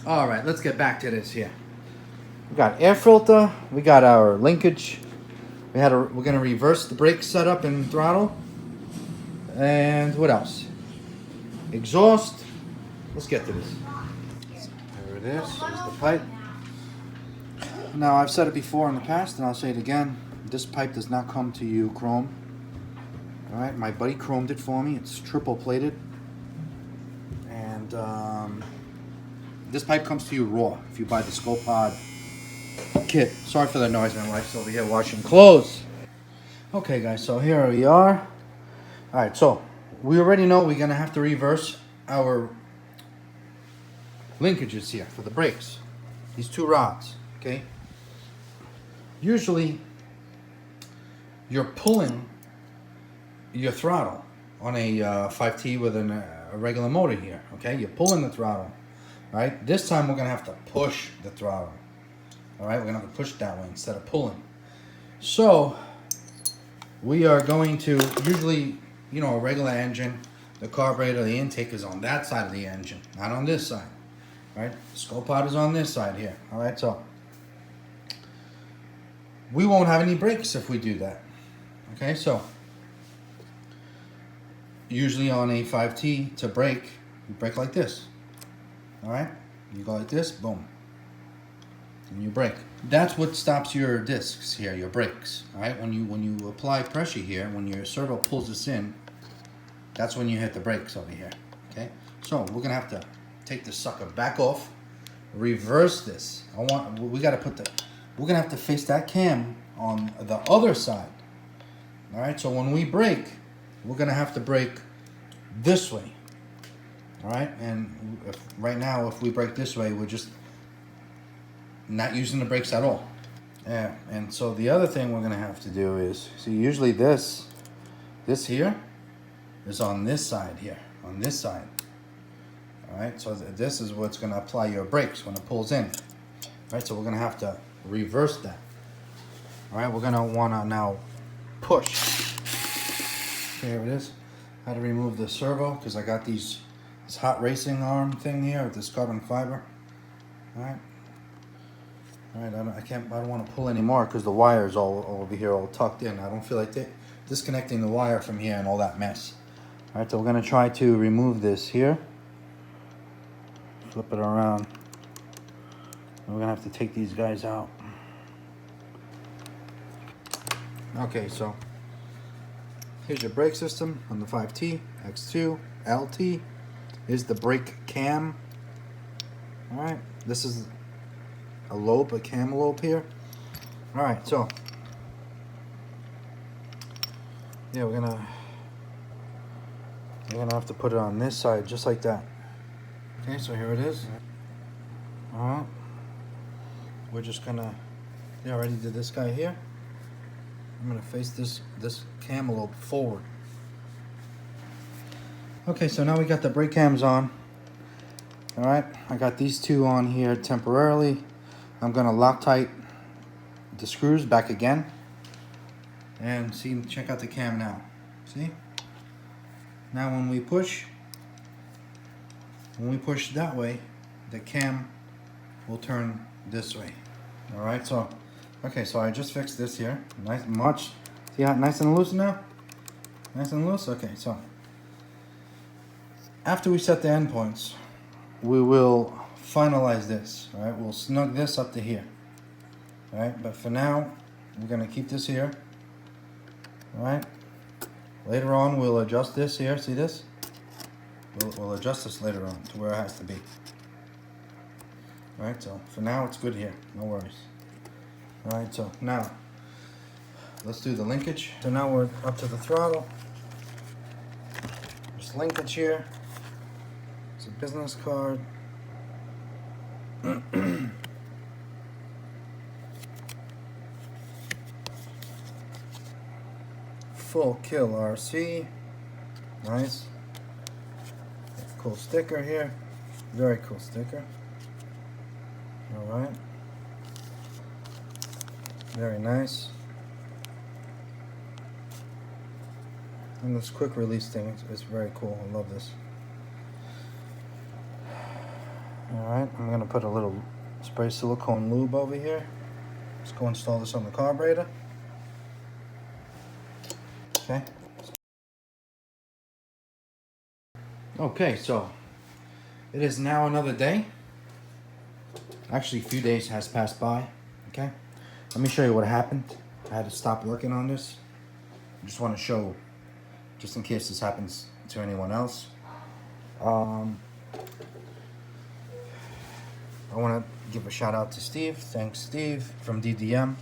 All right, let's get back to this here. We got air filter. We got our linkage. We're gonna reverse the brake setup and throttle. And what else? Exhaust. Let's get to this. There it is. There's the pipe. Now I've said it before in the past, and I'll say it again. This pipe does not come to you chrome. All right, my buddy chromed it for me. It's triple plated, and this pipe comes to you raw if you buy the SkoPod kit. Sorry for the noise, my wife's over here washing clothes. Okay, guys, so here we are. All right, so we already know we're gonna have to reverse our linkages here for the brakes. These two rods, okay? Usually, you're pulling your throttle on a 5T with a regular motor here, okay? You're pulling the throttle, right? This time we're gonna have to push the throttle, all right? We're gonna have to push that way instead of pulling. So, we are going to, usually, you know, a regular engine, the carburetor, the intake is on that side of the engine, not on this side, right? SkoPod is on this side here, all right? So, we won't have any brakes if we do that, okay? So, usually on a 5T to brake, you brake like this, all right? You go like this, boom, and you brake. That's what stops your discs here, your brakes, all right? When you apply pressure here, when your servo pulls this in, that's when you hit the brakes over here, okay? So we're gonna have to take the sucker back off, reverse this. We're gonna have to face that cam on the other side, all right? So when we brake, we're gonna have to brake this way, all right? And right now, if we brake this way, we're just not using the brakes at all. Yeah, and so the other thing we're gonna have to do is, see, usually this here is on this side here, on this side. All right, so this is what's gonna apply your brakes when it pulls in. All right, so we're gonna have to reverse that. All right, we're gonna wanna now push. Here it is. I had to remove the servo because I got this hot racing arm thing here with this carbon fiber. All right. All right, I don't want to pull anymore because the wire is all over here, all tucked in. I don't feel like disconnecting the wire from here and all that mess. All right, so we're gonna try to remove this here. Flip it around. And we're gonna have to take these guys out. Okay, so here's your brake system on the 5T, X2, LT. Here's the brake cam. All right, this is a cam lobe here. All right, so yeah, we're gonna have to put it on this side just like that. Okay, so here it is. All right, we're just gonna, I already did this guy here. I'm gonna face this cam lobe forward. Okay, so now we got the brake cams on. All right, I got these two on here temporarily. I'm gonna Loctite the screws back again. And see, check out the cam now. See? Now when we push that way, the cam will turn this way. All right, so, okay, so I just fixed this here. See how nice and loose now? Nice and loose? Okay, so after we set the endpoints, we will finalize this, all right? We'll snug this up to here, all right? But for now, we're gonna keep this here, all right? Later on, we'll adjust this here, see this? We'll adjust this later on to where it has to be. All right, so for now, it's good here, no worries. All right, so now, let's do the linkage. So now we're up to the throttle. There's linkage here. It's a business card. Full kill RC. Nice. Cool sticker here. Very cool sticker. Alright. Very nice. And this quick release thing is very cool. I love this. Alright, I'm going to put a little spray silicone lube over here. Let's go install this on the carburetor. Okay. Okay, so it is now another day. Actually, a few days has passed by. Okay. Let me show you what happened. I had to stop working on this. I just want to show, just in case this happens to anyone else. I want to give a shout out to Steve. Thanks, Steve, from DDM.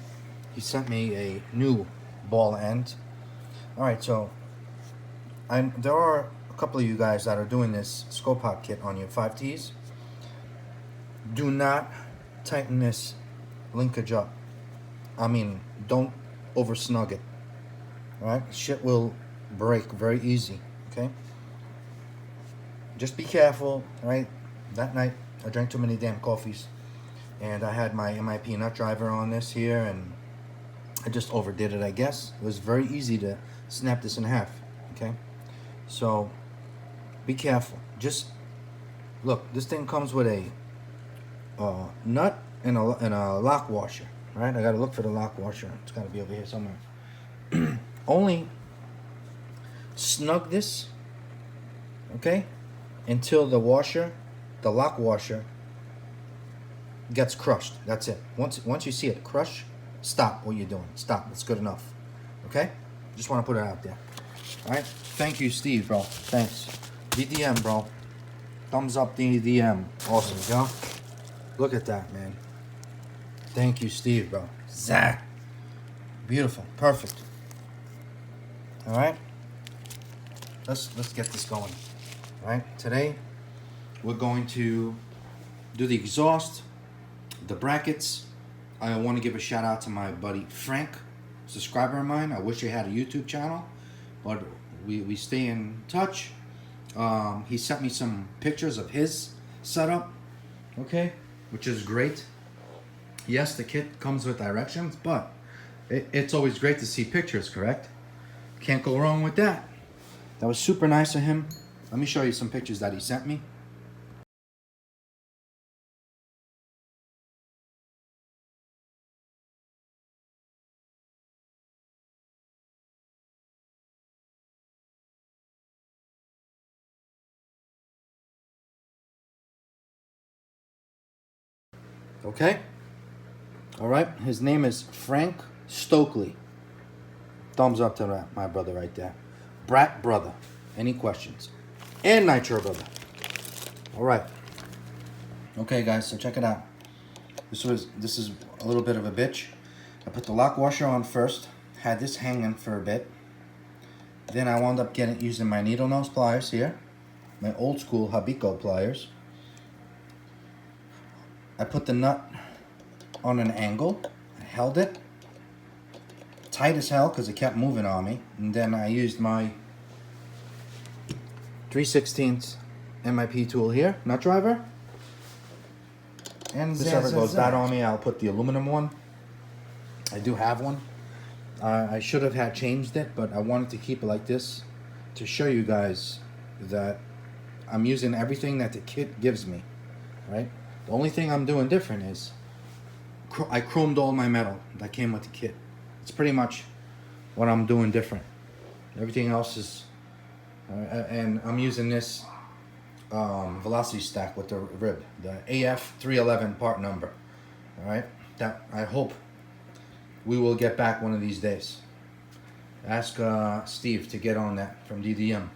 He sent me a new ball end. Alright, so there are a couple of you guys that are doing this SkoPod kit on your 5Ts. Do not tighten this linkage up. I mean, don't over snug it. Alright, shit will break very easy. Okay, just be careful. Alright, that night I drank too many damn coffees, and I had my MIP nut driver on this here, and I just overdid it, I guess. It was very easy to snap this in half. Okay, so be careful. Just look, this thing comes with a nut and a lock washer. Right, I gotta look for the lock washer. It's gotta be over here somewhere. Only snug this, okay, until the lock washer gets crushed. That's it. Once you see it crush, stop what you're doing. Stop. It's good enough. Okay? Just want to put it out there. All right. Thank you, Steve, bro. Thanks. DDM, bro. Thumbs up, DDM. Awesome, yo. Look at that, man. Thank you, Steve, bro. Zach. Beautiful. Perfect. All right. Let's get this going. All right. Today we're going to do the exhaust, the brackets. I want to give a shout out to my buddy Frank, subscriber of mine. I wish he had a YouTube channel, but we stay in touch. He sent me some pictures of his setup, okay, which is great. Yes, the kit comes with directions, but it's always great to see pictures, correct? Can't go wrong with that. That was super nice of him. Let me show you some pictures that he sent me. Okay? All right, his name is Frank Stokely. Thumbs up to that, my brother right there. Brat brother. Any questions? And Nitro brother. All right. Okay, guys, so check it out. This is a little bit of a bitch. I put the lock washer on first. Had this hanging for a bit. Then I wound up using my needle nose pliers here. My old school Habiko pliers. I put the nut on an angle. I held it tight as hell because it kept moving on me. And then I used my 3/16 MIP tool here, nut driver. And if this ever goes bad on me, I'll put the aluminum one. I do have one. I should have had changed it, but I wanted to keep it like this to show you guys that I'm using everything that the kit gives me, right? The only thing I'm doing different is I chromed all my metal that came with the kit. It's pretty much what I'm doing different. Everything else is, and I'm using this velocity stack with the rib, the AF311 part number. All right, that I hope we will get back one of these days. Ask Steve to get on that from DDM.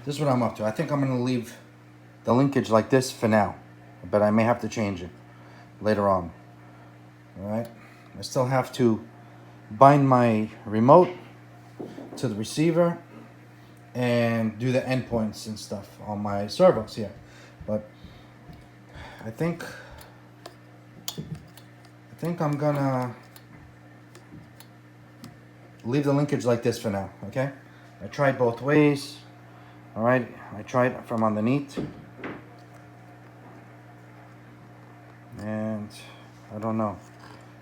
This is what I'm up to. I think I'm gonna leave the linkage like this for now, but I may have to change it later on. All right, I still have to bind my remote to the receiver and do the endpoints and stuff on my servos here, but I think I'm gonna leave the linkage like this for now. Okay, I tried both ways. All right, I tried from underneath, and I don't know.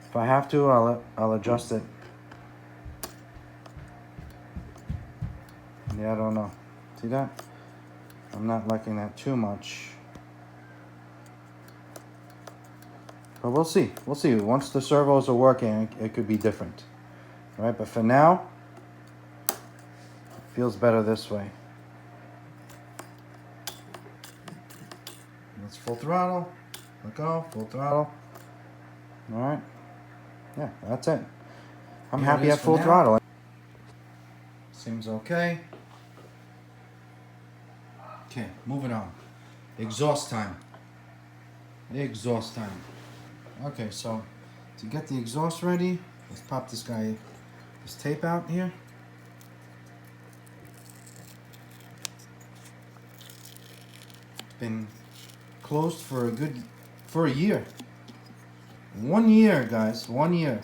If I have to, I'll adjust it. Yeah, I don't know. See that? I'm not liking that too much. But we'll see. We'll see. Once the servos are working, it could be different. All right, but for now, it feels better this way. That's full throttle. Let go, full throttle. All right. Yeah, that's it. I'm happy at full throttle. Seems okay. Okay, moving on. Exhaust time. Exhaust time. Okay, so to get the exhaust ready, let's pop this tape out here. It's been closed for a year. 1 year, guys, 1 year.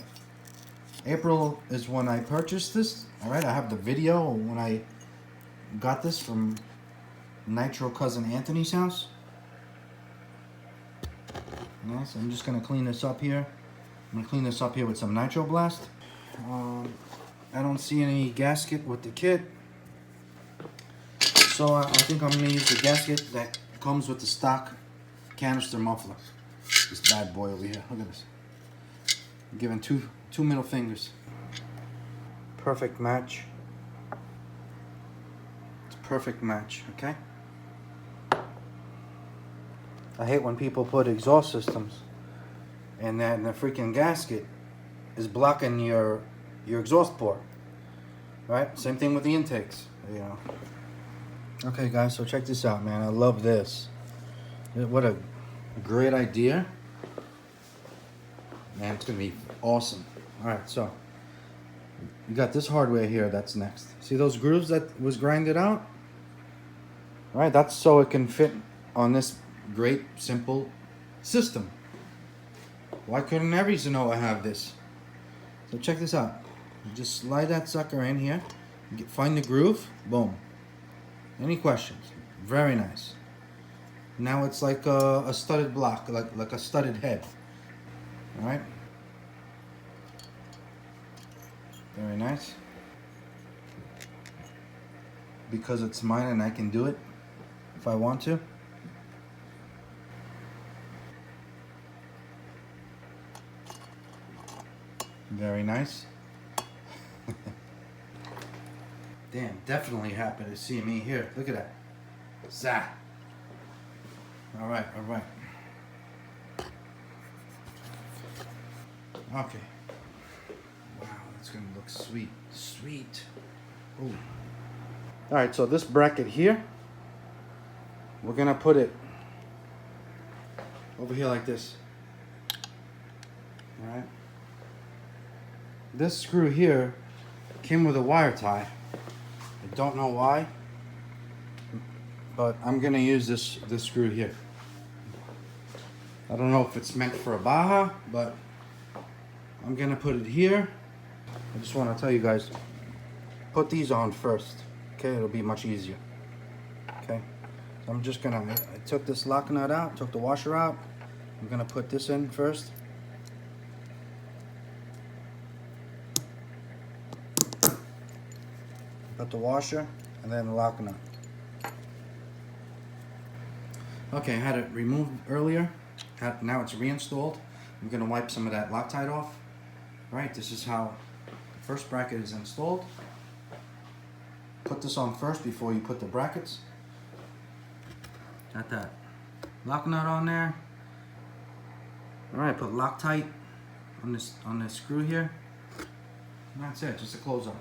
April is when I purchased this. All right, I have the video when I got this from Nitro cousin Anthony's house. Nice. I'm just gonna clean this up here. I'm gonna clean this up here with some Nitro Blast. I don't see any gasket with the kit, so I think I'm gonna use the gasket that comes with the stock canister muffler. This bad boy over here. Look at this. I'm giving two middle fingers. Perfect match. It's a perfect match. Okay. I hate when people put exhaust systems and then the freaking gasket is blocking your exhaust port. Right? Same thing with the intakes, you know. Okay guys, so check this out, man. I love this. What a great idea. Man, it's gonna be awesome. Alright, so you got this hardware here that's next. See those grooves that was grinded out? Alright, that's so it can fit on this great simple system. Why couldn't every Zenoa have this? So check this out. You just slide that sucker in here, find the groove, boom. Any questions? Very nice. Now it's like a studded block, like a studded head. All right. Very nice. Because it's mine and I can do it if I want to. Very nice. Damn, definitely happy to see me here. Look at that. Zah. All right, all right. Okay. Wow, that's gonna look sweet. Sweet. Ooh. All right, so this bracket here, we're gonna put it over here like this. All right. This screw here came with a wire tie. I don't know why, but I'm gonna use this screw here. I don't know if it's meant for a Baja, but I'm gonna put it here. I just want to tell you guys, put these on first. Okay, it'll be much easier. Okay, so I'm just gonna. I took this lock nut out, took the washer out. I'm gonna put this in first. Put the washer and then the lock nut. Okay, I had it removed earlier. Now it's reinstalled. I'm gonna wipe some of that Loctite off. All right, this is how the first bracket is installed. Put this on first before you put the brackets. Got that lock nut on there. All right, put Loctite on this screw here. And that's it, just a close up.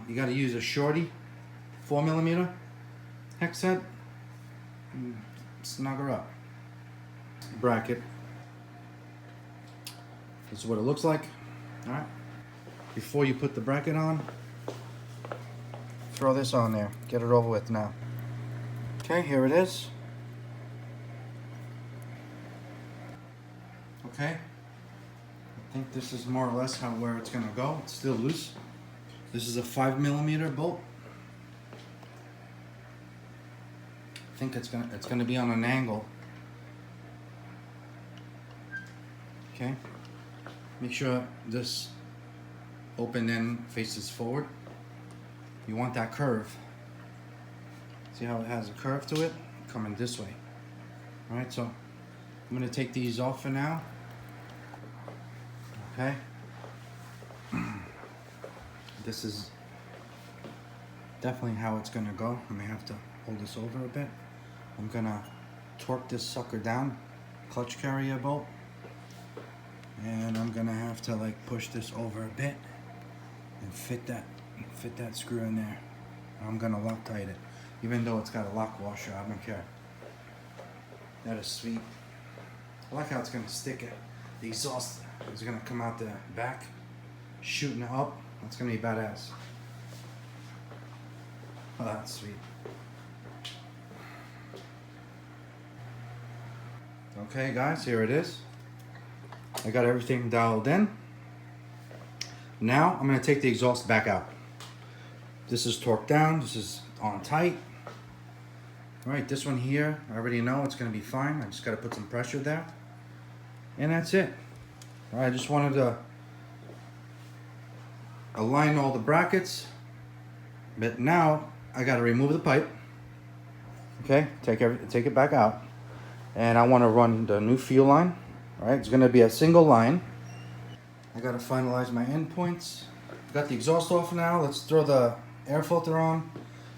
You got to use a shorty, 4mm hex set. Snug her up. Bracket. This is what it looks like. All right. Before you put the bracket on, throw this on there. Get it over with now. Okay, here it is. Okay. I think this is more or less where it's gonna go. It's still loose. This is a 5mm bolt. I think it's gonna be on an angle. Okay. Make sure this open end faces forward. You want that curve. See how it has a curve to it? Coming this way. Alright, so I'm gonna take these off for now. Okay. This is definitely how it's gonna go. I may have to hold this over a bit. I'm gonna torque this sucker down, clutch carrier bolt, and I'm gonna have to like push this over a bit and fit that screw in there. I'm gonna Loctite it, even though it's got a lock washer. I don't care. That is sweet. I like how it's gonna stick it. The exhaust is gonna come out the back, shooting it up. That's gonna be badass. Oh, that's sweet. Okay guys, here it is. I got everything dialed in. Now I'm gonna take the exhaust back out. This is torqued down, this is on tight. All right, this one here, I already know it's gonna be fine. I just gotta put some pressure there. And that's it. All right, I just wanted to align all the brackets. But now I gotta remove the pipe. Okay, take it back out. And I want to run the new fuel line. All right, it's going to be a single line. I got to finalize my endpoints. Got the exhaust off now. Let's throw the air filter on.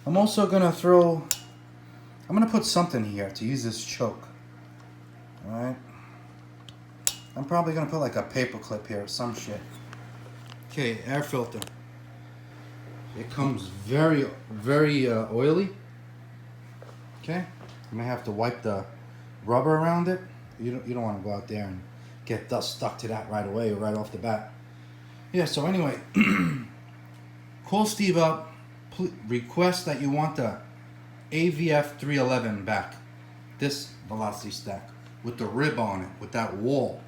I'm also going to I'm going to put something here to use this choke. All right. I'm probably going to put like a paper clip here or some shit. Okay, air filter. It comes very, very oily. Okay, I'm going to have to wipe the rubber around it. You don't want to go out there and get dust stuck to that right away, right off the bat. Yeah, so anyway, call Steve up, request that you want the AVF 311 back, this velocity stack with the rib on it, with that wall.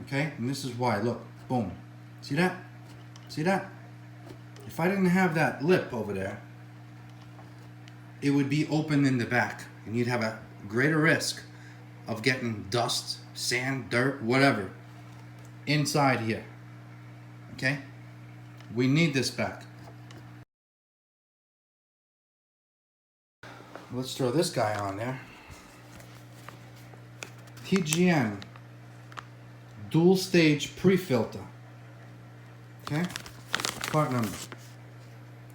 Okay, and this is why. Look, boom, see that? See that? If I didn't have that lip over there, it would be open in the back, and you'd have a greater risk of getting dust, sand, dirt, whatever inside here. Okay, we need this back. Let's throw this guy on there. TGN dual stage pre-filter. Okay, part number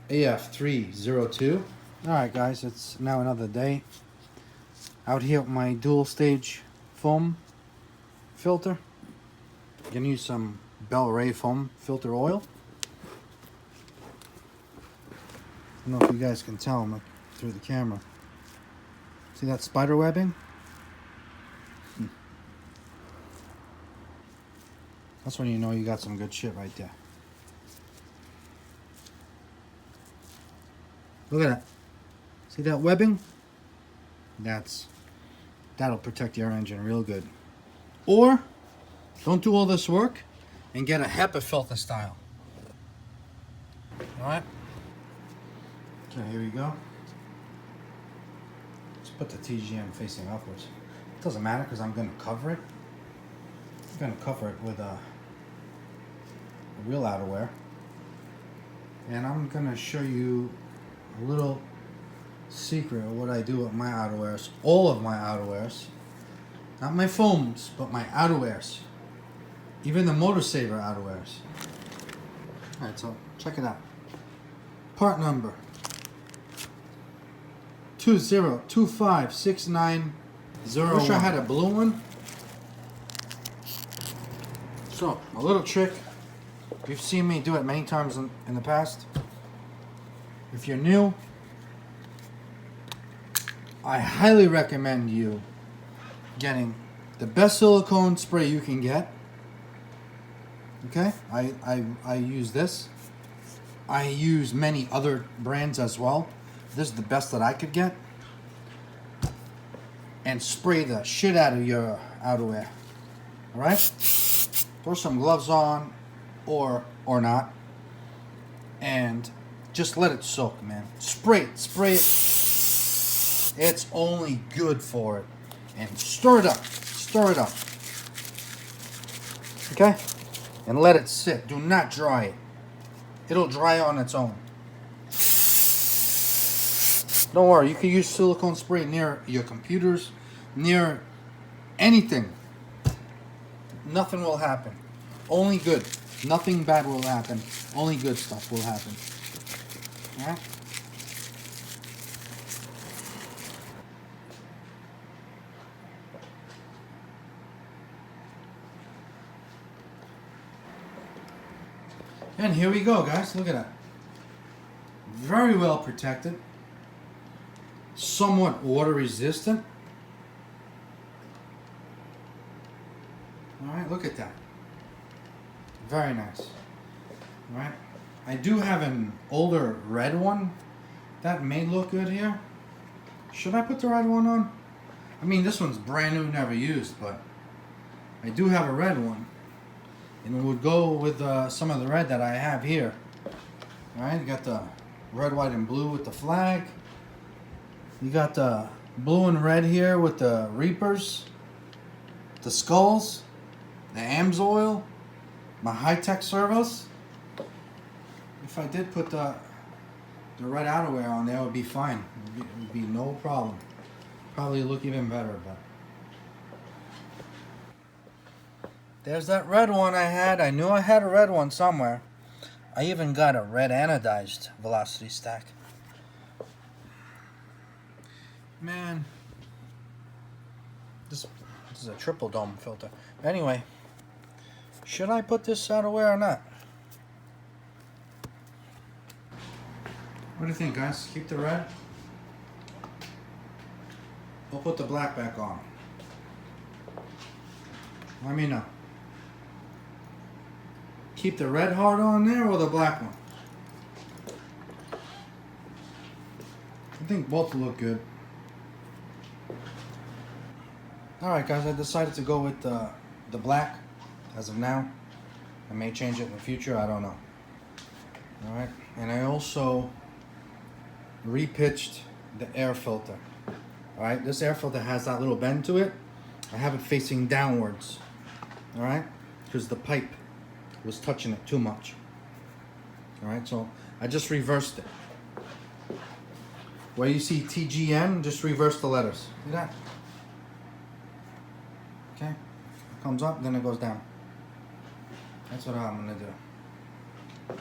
AF302. Alright guys, it's now another day out here with my dual stage foam filter. I'm gonna use some Bel Ray foam filter oil. I don't know if you guys can tell through the camera. See that spider webbing? That's when you know you got some good shit right there. Look at that. See that webbing? That'll protect your engine real good. Or don't do all this work and get a HEPA filter style. Alright? Okay, here we go. Let's put the TGM facing upwards. It doesn't matter because I'm going to cover it. I'm going to cover it with a real outerwear. And I'm going to show you a little secret of what I do with my outerwears. All of my outerwears. Not my foams, but my outerwears. Even the Motor Saver outerwears. Alright, so check it out. Part number 2025690. Wish I had a blue one. So, a little trick. You've seen me do it many times in the past. If you're new, I highly recommend you getting the best silicone spray you can get. Okay, I use this. I use many other brands as well. This is the best that I could get. And spray the shit out of your outerwear. Alright? Throw some gloves on or not. And just let it soak, man. Spray it. It's only good for it. And stir it up. Okay? And let it sit. Do not dry it. It'll dry on its own. Don't worry, you can use silicone spray near your computers, near anything. Nothing will happen. Only good. Nothing bad will happen. Only good stuff will happen. Alright? And here we go, guys. Look at that. Very well protected. Somewhat water resistant. Alright, look at that. Very nice. Alright. I do have an older red one. That may look good here. Should I put the red one on? I mean, this one's brand new, never used, but I do have a red one. And it would go with some of the red that I have here. Alright, you got the red, white, and blue with the flag. You got the blue and red here with the Reapers, the skulls, the AMSOIL, my high-tech servos. If I did put the red outerwear on there, it would be fine. It would be no problem. Probably look even better, but there's that red one I had. I knew I had a red one somewhere. I even got a red anodized velocity stack. Man, this is a triple dome filter. Anyway, should I put this outerwear or not? What do you think, guys? Keep the red? We'll put the black back on. Let me know. Keep the red heart on there or the black one? I think both look good. Alright guys, I decided to go with the black as of now. I may change it in the future, I don't know. Alright, and I also repitched the air filter. Alright, this air filter has that little bend to it. I have it facing downwards. Alright, because the pipe was touching it too much. Alright, so I just reversed it. Where you see TGN, just reverse the letters. See that? Okay, it comes up, then it goes down. That's what I'm gonna do.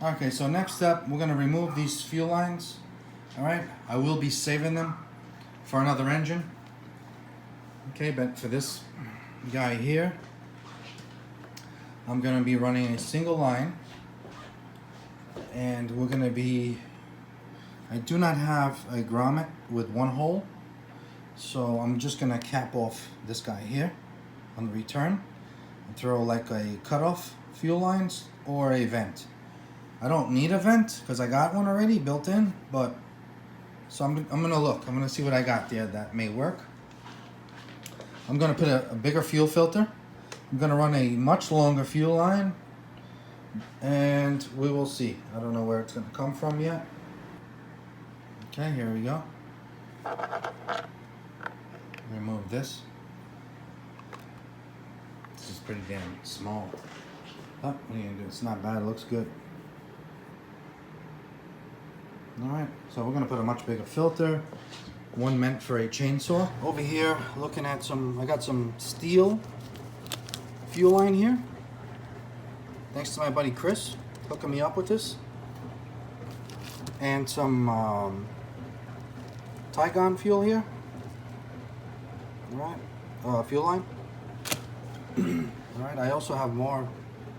Okay, so next up, we're gonna remove these fuel lines. Alright, I will be saving them for another engine. Okay, but for this guy here, I'm gonna be running a single line. And we're gonna be, I do not have a grommet with one hole. So I'm just gonna cap off this guy here on the return and throw like a cutoff fuel lines or a vent. I don't need a vent because I got one already built in, but so I'm gonna look. I'm gonna see what I got there that may work. I'm gonna put a bigger fuel filter. I'm gonna run a much longer fuel line, and we will see. I don't know where it's gonna come from yet. Okay, here we go. Remove this. This is pretty damn small. Oh, what are you gonna do? It's not bad, it looks good. Alright, so we're gonna put a much bigger filter. One meant for a chainsaw. Over here, looking at I got some steel fuel line here. Thanks to my buddy Chris, hooking me up with this. And some Tygon fuel here. Alright, fuel line. Alright, I also have more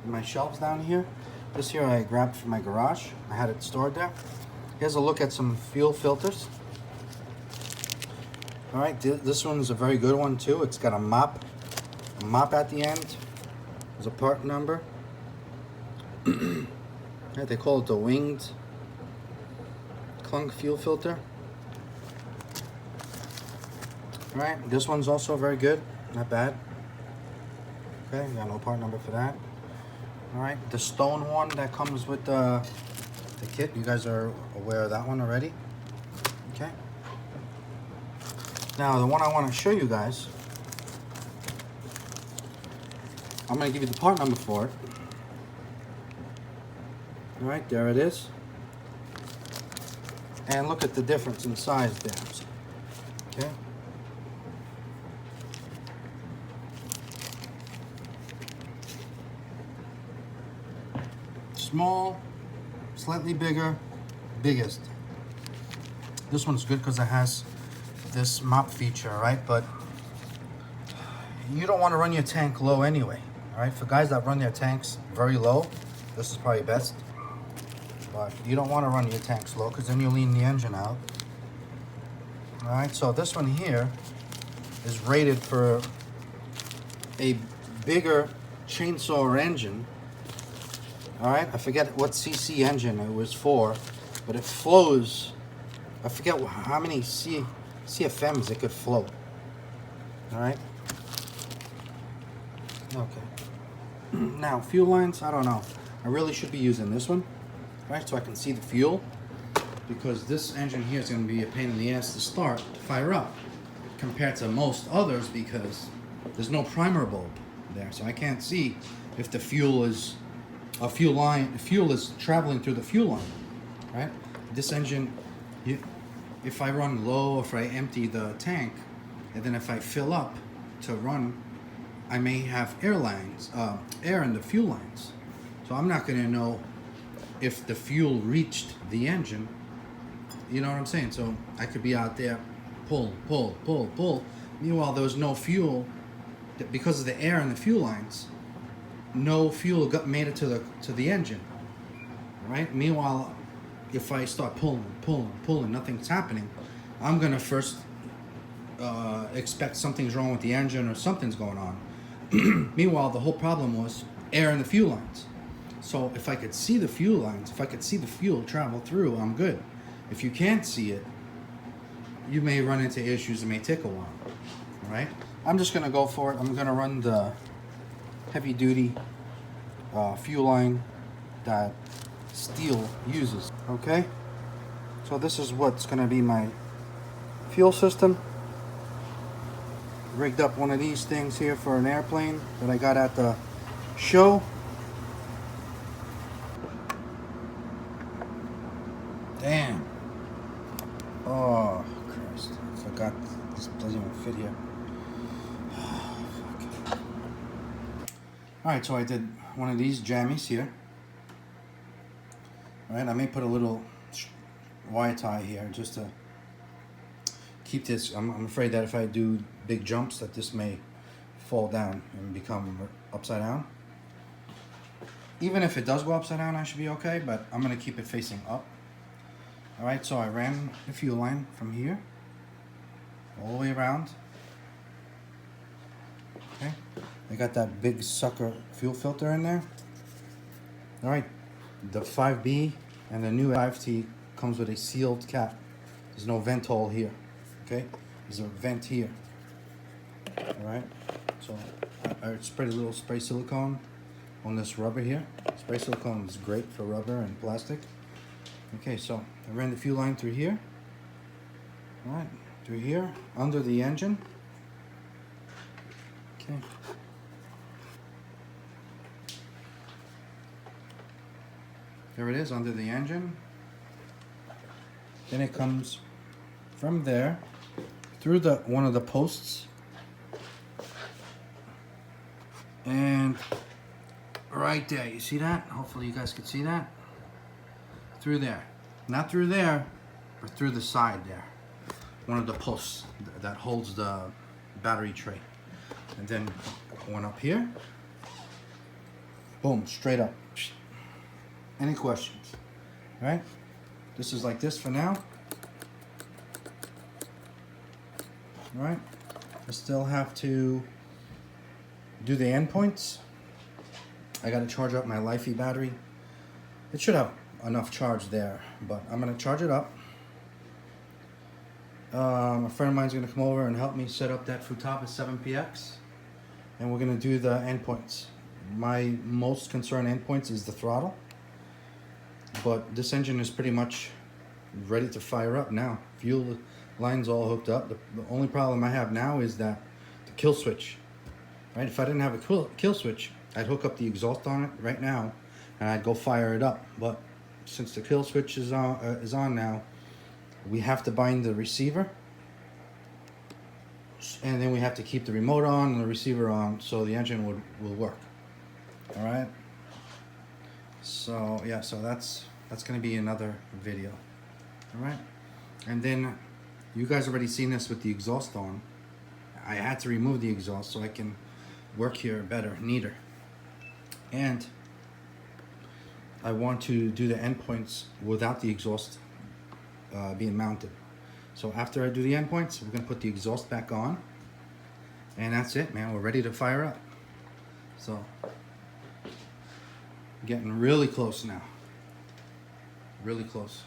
in my shelves down here. This here I grabbed from my garage. I had it stored there. Here's a look at some fuel filters. Alright, this one's a very good one too. It's got a mop at the end. There's a part number. Right, they call it the winged clunk fuel filter. Alright, this one's also very good. Not bad. Okay, got no part number for that. Alright, the stone one that comes with the kit. You guys are aware of that one already. Okay. Now, the one I want to show you guys, I'm going to give you the part number for it. Alright, there it is. And look at the difference in size there. Okay. small, slightly bigger, biggest. This one's good because it has this mop feature, right? But you don't want to run your tank low anyway, all right? For guys that run their tanks very low, this is probably best. But you don't want to run your tanks low because then you lean the engine out. All right, so this one here is rated for a bigger chainsaw engine. All right, I forget what CC engine it was for, but it flows. I forget how many CFMs it could float. All right. Okay. Now, fuel lines, I don't know. I really should be using this one, right? So I can see the fuel, because this engine here is going to be a pain in the ass to start, to fire up, compared to most others, because there's no primer bulb there. So I can't see if the fuel is fuel is traveling through the fuel line, right? This engine, if I run low, if I empty the tank, and then if I fill up to run, I may have air in the fuel lines. So I'm not going to know if the fuel reached the engine. You know what I'm saying? So I could be out there, pull. Meanwhile, there was no fuel because of the air in the fuel lines. No fuel made it to the engine, right? Meanwhile, if I start pulling, nothing's happening, I'm gonna first expect something's wrong with the engine or something's going on. Meanwhile, the whole problem was air in the fuel lines. So if I could see the fuel lines, if I could see the fuel travel through, I'm good. If you can't see it, you may run into issues. It may take a while, right? I'm just gonna go for it. I'm gonna run the heavy duty fuel line that steel uses. Okay, so this is what's gonna be my fuel system. Rigged up one of these things here for an airplane that I got at the show. Damn. Oh Christ, I forgot this doesn't even fit here. Alright, so I did one of these jammies here. Alright, I may put a little wire tie here just to keep this. I'm afraid that if I do big jumps that this may fall down and become upside down. Even if it does go upside down, I should be okay, but I'm going to keep it facing up. Alright, so I ran the fuel line from here all the way around. Okay, I got that big sucker fuel filter in there. Alright, the 5B and the new 5T comes with a sealed cap. There's no vent hole here. Okay, there's a vent here. Alright, so I sprayed a little spray silicone on this rubber here. Spray silicone is great for rubber and plastic. Okay, so I ran the fuel line through here. Alright, through here, under the engine. Okay. There it is, under the engine. Then it comes from there through one of the posts and right there. You see that? Hopefully you guys can see that. Through there. Not through there, but through the side there. One of the posts that holds the battery tray. And then one up here. Boom, straight up. Any questions? All right? This is like this for now. All right? I still have to do the endpoints. I got to charge up my Lifey battery. It should have enough charge there, but I'm going to charge it up. A friend of mine's going to come over and help me set up that Futaba 7PX, and we're going to do the endpoints. My most concerned endpoints is the throttle, but this engine is pretty much ready to fire up now. Fuel line's all hooked up. The only problem I have now is that the kill switch. Right? If I didn't have a kill switch, I'd hook up the exhaust on it right now, and I'd go fire it up. But since the kill switch is on now, we have to bind the receiver, and then we have to keep the remote on and the receiver on so the engine will work. All right. So yeah, so that's gonna be another video. All right, and then you guys already seen this with the exhaust on. I had to remove the exhaust so I can work here better, neater. And I want to do the endpoints without the exhaust being mounted. So after I do the endpoints, we're gonna put the exhaust back on, and that's it, man. We're ready to fire up. So getting really close now. Really close.